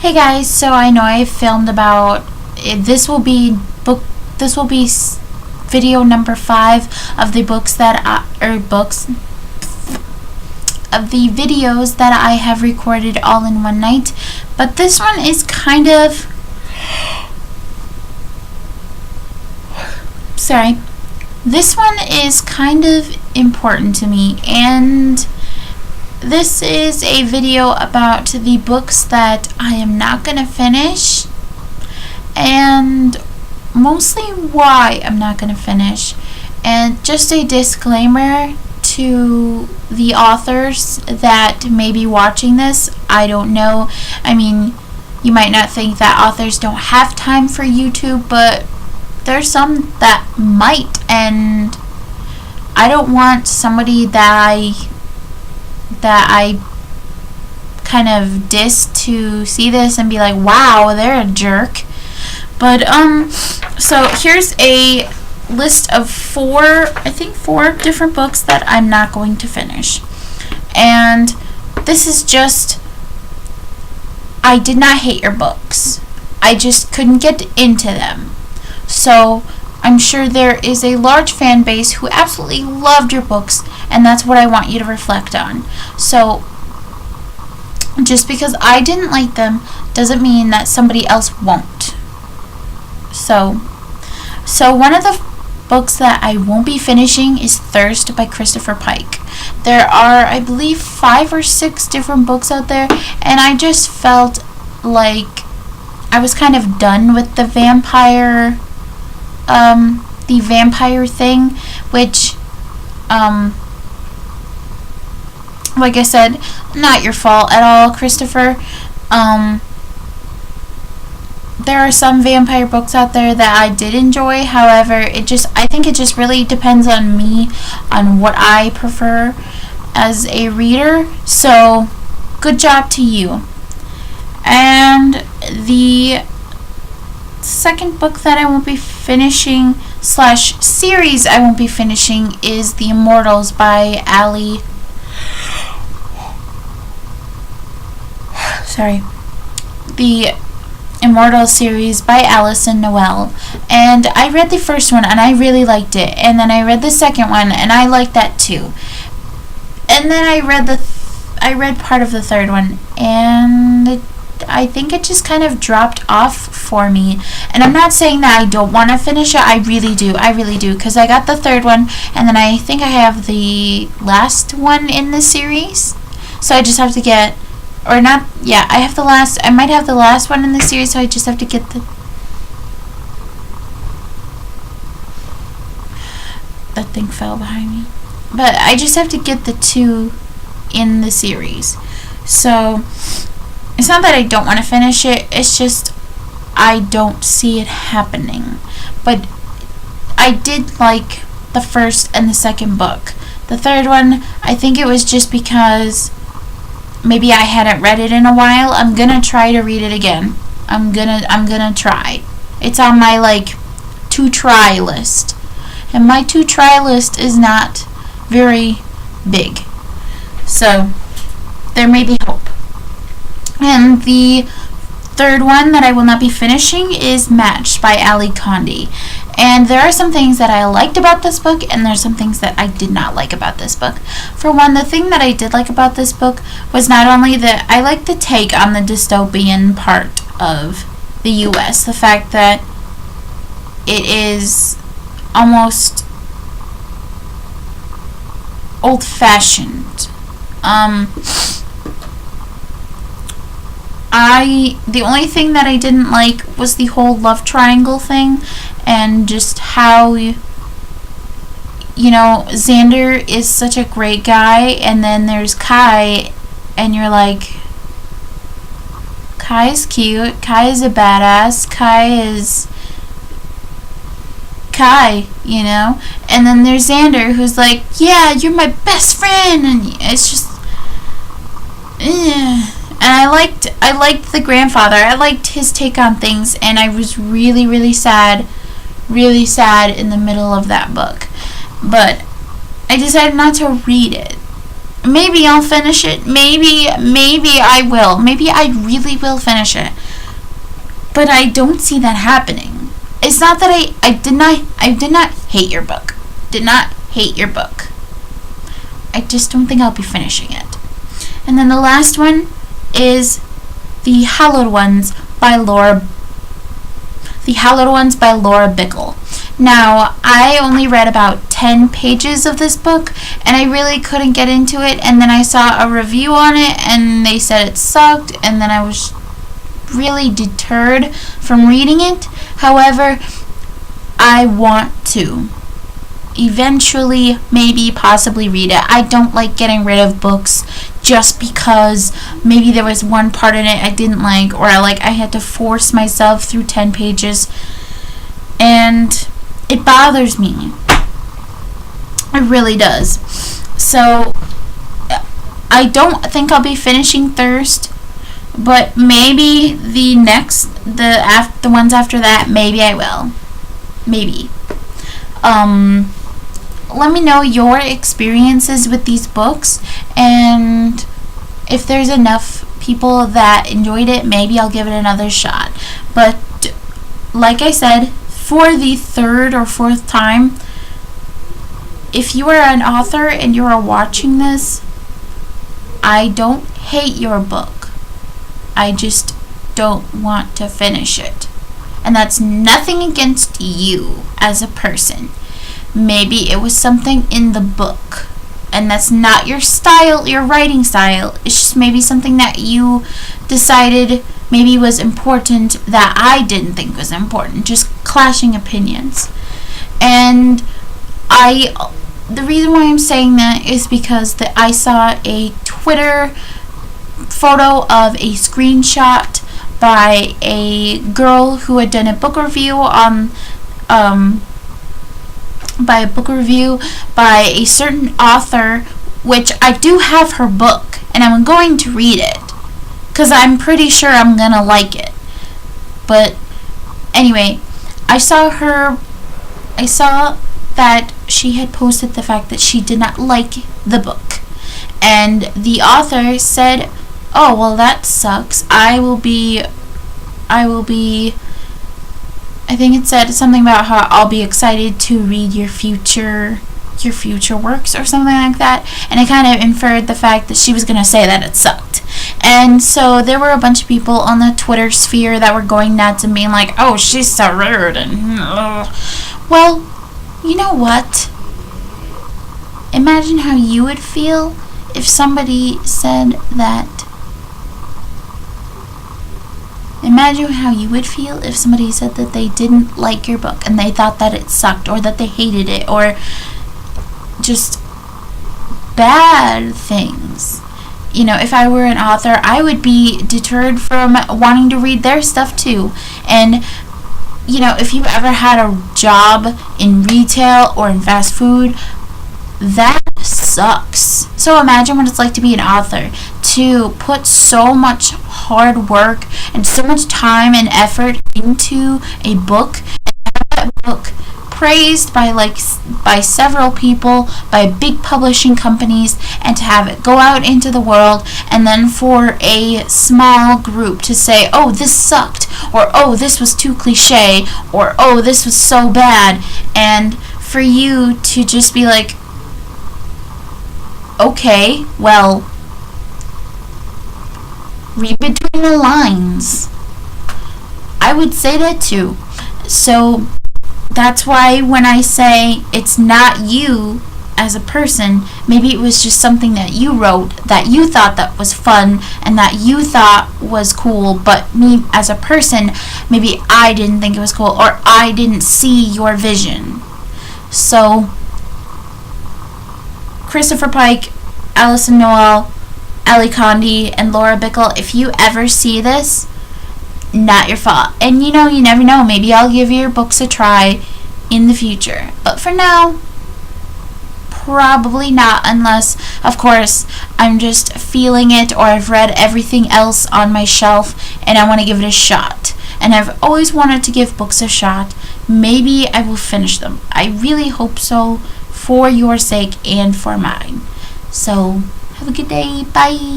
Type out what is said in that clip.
Hey guys, so I know I filmed about this will be video number 5 of the books that of the videos that I have recorded all in one night, but this one is kind of this one is kind of important to me, and this is a video about the books that I am not going to finish, and mostly why I'm not going to finish. And just a disclaimer to the authors that may be watching this. I don't know. I mean, you might not think that authors don't have time for YouTube, but there's some that might, and I don't want somebody that I kind of diss to see this and be like, wow, they're a jerk. But so here's a list of four different books that I'm not going to finish. And this is just, I did not hate your books, I just couldn't get into them. So I'm sure there is a large fan base who absolutely loved your books, and that's what I want you to reflect on. So just because I didn't like them doesn't mean that somebody else won't. So one of the books that I won't be finishing is Thirst by Christopher Pike. There are, I believe, 5 or 6 different books out there, and I just felt like I was kind of done with the vampire thing, which like I said, not your fault at all, Christopher. There are some vampire books out there that I did enjoy. However, I think it just really depends on me, on what I prefer as a reader. So, good job to you. And the second book that I won't be finishing / series I won't be finishing is The Immortals by The Immortal series by Alison Noel. And I read the first one and I really liked it, and then I read the second one and I liked that too, and then I read part of the third one, and I think it just kind of dropped off for me. And I'm not saying that I don't want to finish it. I really do, because I got the third one, and then I think I have the last one in the series, so I just have to get, or not, yeah, I might have the last one in the series, so I just have to get that thing fell behind me, but I just have to get the 2 in the series. So it's not that I don't want to finish it, it's just I don't see it happening. But I did like the first and the second book. The third one, I think it was just because maybe I hadn't read it in a while. I'm gonna try to read it again. I'm gonna try. It's on my to try list, and my to try list is not very big, so there may be hope. And the third one that I will not be finishing is Matched by Ali Condé. And there are some things that I liked about this book, and there's some things that I did not like about this book. For one, the thing that I did like about this book was not only that I liked the take on the dystopian part of the US, the fact that it is almost old-fashioned. The only thing that I didn't like was the whole love triangle thing, and just how, Xander is such a great guy, and then there's Kai, and you're like, Kai is cute, Kai is a badass, Kai is Kai, and then there's Xander, who's like, yeah, you're my best friend, and it's just, And I liked the grandfather. I liked his take on things, and I was really, really sad in the middle of that book. But I decided not to read it. Maybe I'll finish it. Maybe I will. Maybe I really will finish it. But I don't see that happening. It's not that I did not hate your book. Did not hate your book. I just don't think I'll be finishing it. And then the last one is The Hallowed Ones by Laura Bickle. Now, I only read about 10 pages of this book, and I really couldn't get into it, and then I saw a review on it, and they said it sucked, and then I was really deterred from reading it. However, I want to eventually, maybe, possibly read it. I don't like getting rid of books just because maybe there was one part in it I didn't like, or I had to force myself through 10 pages, and it bothers me. It really does. So I don't think I'll be finishing Thirst, but maybe the ones after that, maybe I will. Maybe. Let me know your experiences with these books, and if there's enough people that enjoyed it, maybe I'll give it another shot. But like I said, for the third or fourth time, if you are an author and you are watching this, I don't hate your book. I just don't want to finish it. And that's nothing against you as a person. Maybe it was something in the book, and that's not your style, your writing style. It's just maybe something that you decided maybe was important that I didn't think was important. Just clashing opinions. And the reason why I'm saying that is because I saw a Twitter photo of a screenshot by a girl who had done a book review by a certain author, which I do have her book, and I'm going to read it because I'm pretty sure I'm gonna like it. But anyway, I saw that she had posted the fact that she did not like the book, and the author said, "Oh, well, that sucks. I think it said something about how I'll be excited to read your future works," or something like that. And it kind of inferred the fact that she was going to say that it sucked. And so there were a bunch of people on the Twitter sphere that were going nuts and being like, "Oh, she's so rude." And well, you know what? Imagine how you would feel if somebody said that. Imagine how you would feel if somebody said that they didn't like your book and they thought that it sucked, or that they hated it, or just bad things. You know, if I were an author, I would be deterred from wanting to read their stuff too. And, you know, if you ever had a job in retail or in fast food, that sucks. So imagine what it's like to be an author, to put so much hard work and so much time and effort into a book, and have that book praised by several people, by big publishing companies, and to have it go out into the world, and then for a small group to say, "Oh, this sucked," or "Oh, this was too cliche," or "Oh, this was so bad," and for you to just be like, "Okay, well, read between the lines." I would say that too. So that's why when I say it's not you as a person, maybe it was just something that you wrote that you thought that was fun and that you thought was cool, but me as a person, maybe I didn't think it was cool, or I didn't see your vision. So Christopher Pike, Alison Noel, Ellie Condi, and Laura Bickle, if you ever see this, not your fault. And you know, you never know, maybe I'll give your books a try in the future. But for now, probably not, unless, of course, I'm just feeling it, or I've read everything else on my shelf and I want to give it a shot. And I've always wanted to give books a shot. Maybe I will finish them. I really hope so, for your sake and for mine. So, Have a good day. Bye.